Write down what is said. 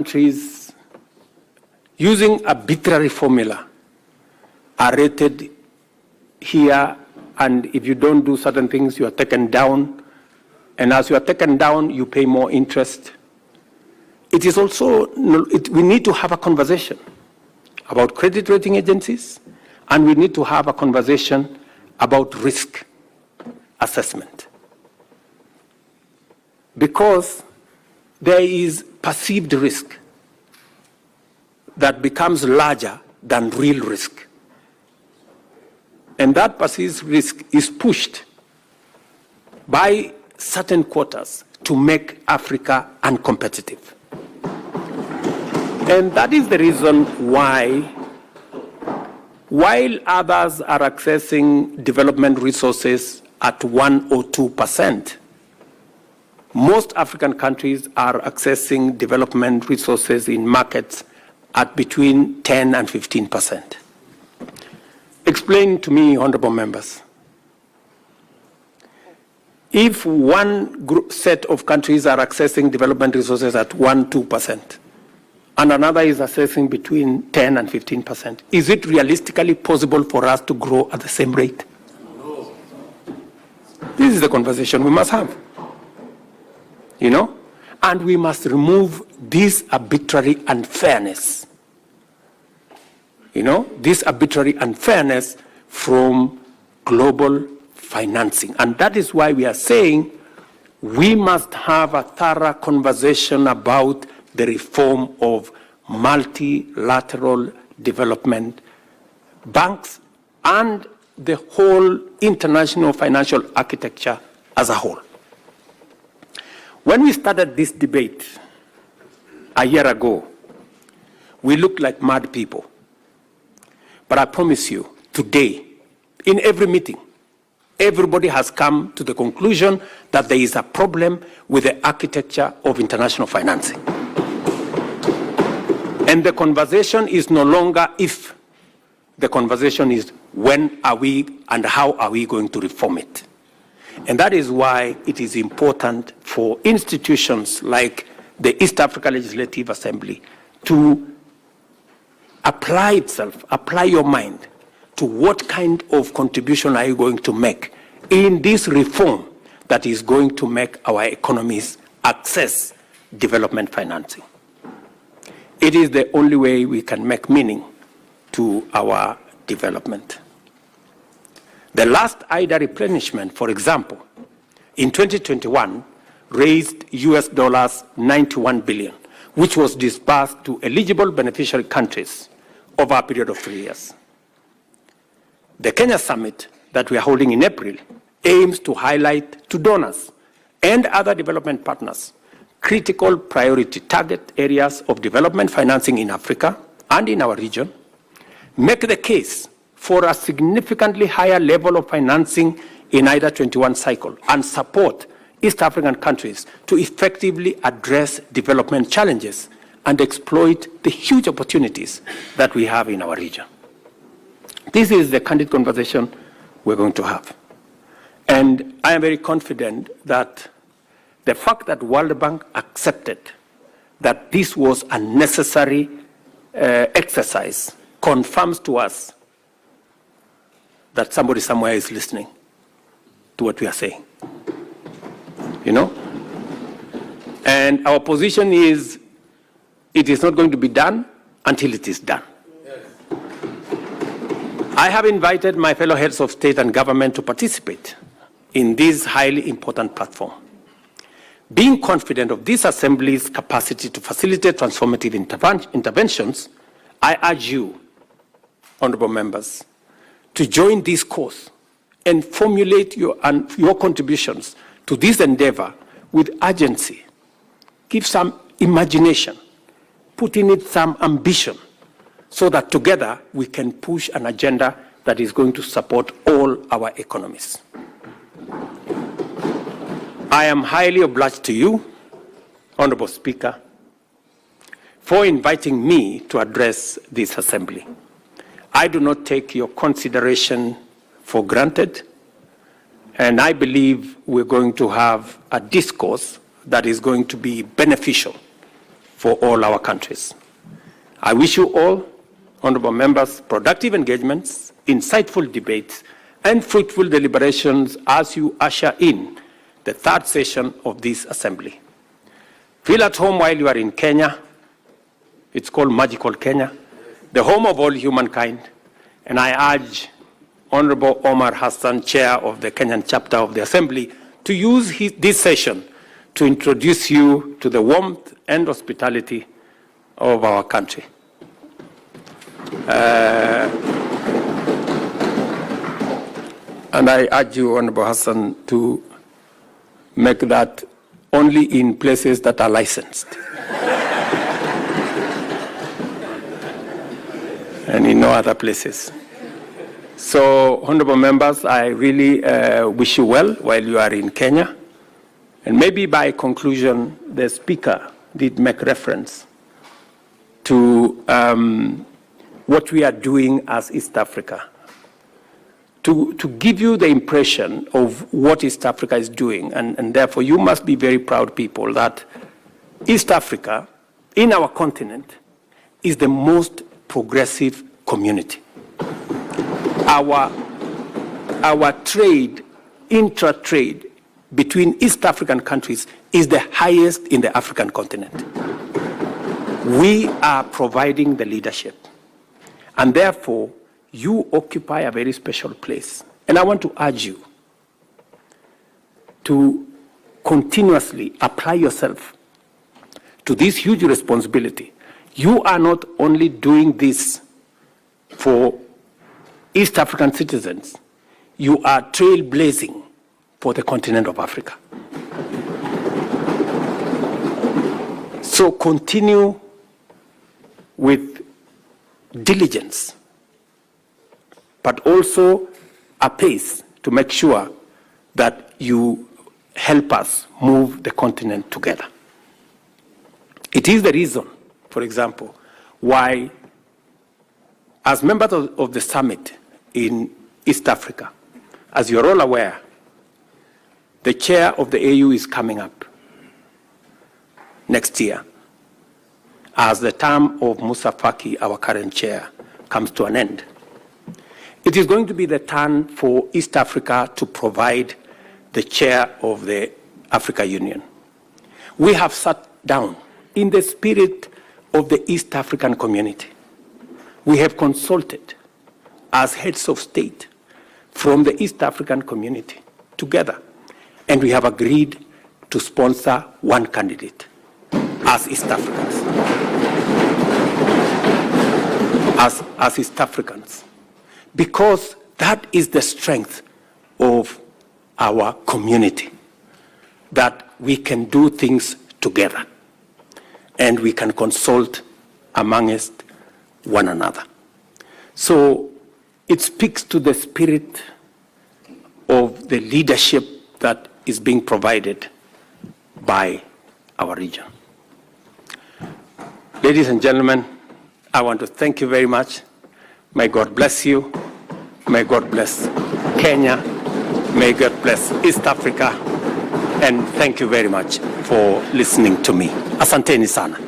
countries using arbitrary formula are rated here, and if you don't do certain things, you are taken down. And as you are taken down, you pay more interest. It is also, we need to have a conversation about credit rating agencies, and we need to have a conversation about risk assessment. Because there is perceived risk that becomes larger than real risk. And that perceived risk is pushed by certain quarters to make Africa uncompetitive. And that is the reason why, while others are accessing development resources at 1 or 2%, most African countries are accessing development resources in markets at between 10 and 15%. Explain to me, honorable members, if one set of countries are accessing development resources at 1-2%, and another is accessing between 10 and 15%, is it realistically possible for us to grow at the same rate? No. This is the conversation we must have. You know? And we must remove this arbitrary unfairness. You know, this arbitrary unfairness from global financing. And that is why we are saying we must have a thorough conversation about the reform of multilateral development banks and the whole international financial architecture as a whole. When we started this debate a year ago, we looked like mad people. But I promise you, today, in every meeting, everybody has come to the conclusion that there is a problem with the architecture of international financing. And the conversation is no longer if, the conversation is when are we and how are we going to reform it. And that is why it is important for institutions like the East Africa Legislative Assembly to apply itself, apply your mind to what kind of contribution are you going to make in this reform that is going to make our economies access development financing. It is the only way we can make meaning to our development. The last IDA replenishment, for example, in 2021 raised US $91 billion, which was disbursed to eligible beneficiary countries over a period of 3 years. The Kenya Summit that we are holding in April aims to highlight to donors and other development partners critical priority target areas of development financing in Africa and in our region, make the case for a significantly higher level of financing in IDA 21 cycle, and support East African countries to effectively address development challenges and exploit the huge opportunities that we have in our region. This is the candid conversation we're going to have. And I am very confident that the fact that World Bank accepted that this was a necessary exercise confirms to us that somebody somewhere is listening to what we are saying. You know? And our position is, it is not going to be done until it is done. Yes. I have invited my fellow heads of state and government to participate in this highly important platform. Being confident of this Assembly's capacity to facilitate transformative interventions, I urge you, honorable members, to join this course and formulate your contributions to this endeavor with urgency. Give some imagination, put in it some ambition, so that together we can push an agenda that is going to support all our economies. I am highly obliged to you, Honorable Speaker, for inviting me to address this Assembly. I do not take your consideration for granted, and I believe we're going to have a discourse that is going to be beneficial for all our countries. I wish you all, honorable members, productive engagements, insightful debates, and fruitful deliberations as you usher in the third session of this assembly. Feel at home while you are in Kenya. It's called magical Kenya, the home of all humankind. And I urge Honorable Omar Hassan, Chair of the Kenyan chapter of the Assembly, to use this session to introduce you to the warmth and hospitality of our country. And I urge you, Honorable Hassan, to make that only in places that are licensed. And in no other places. So, honorable members, I really wish you well while you are in Kenya. And maybe by conclusion, the speaker did make reference to what we are doing as East Africa. To give you the impression of what East Africa is doing, and therefore you must be very proud people that East Africa, in our continent, is the most progressive community. Our trade, intra-trade between East African countries is the highest in the African continent. We are providing the leadership, and therefore you occupy a very special place. And I want to urge you to continuously apply yourself to this huge responsibility. You are not only doing this for East African citizens, you are trailblazing for the continent of Africa. So continue with diligence, but also a pace to make sure that you help us move the continent together. It is the reason, for example, why, as members of the summit in East Africa, as you're all aware, the chair of the AU is coming up next year as the term of Musa Faki, our current chair, comes to an end. It is going to be the turn for East Africa to provide the chair of the Africa Union. We have sat down in the spirit of the East African community. We have consulted as heads of state from the East African community together, and we have agreed to sponsor one candidate as East Africans. As East Africans. Because that is the strength of our community, that we can do things together and we can consult amongst one another. So it speaks to the spirit of the leadership that is being provided by our region. Ladies and gentlemen, I want to thank you very much. May God bless you. May God bless Kenya. May God bless East Africa. And thank you very much for listening to me. Asanteni sana.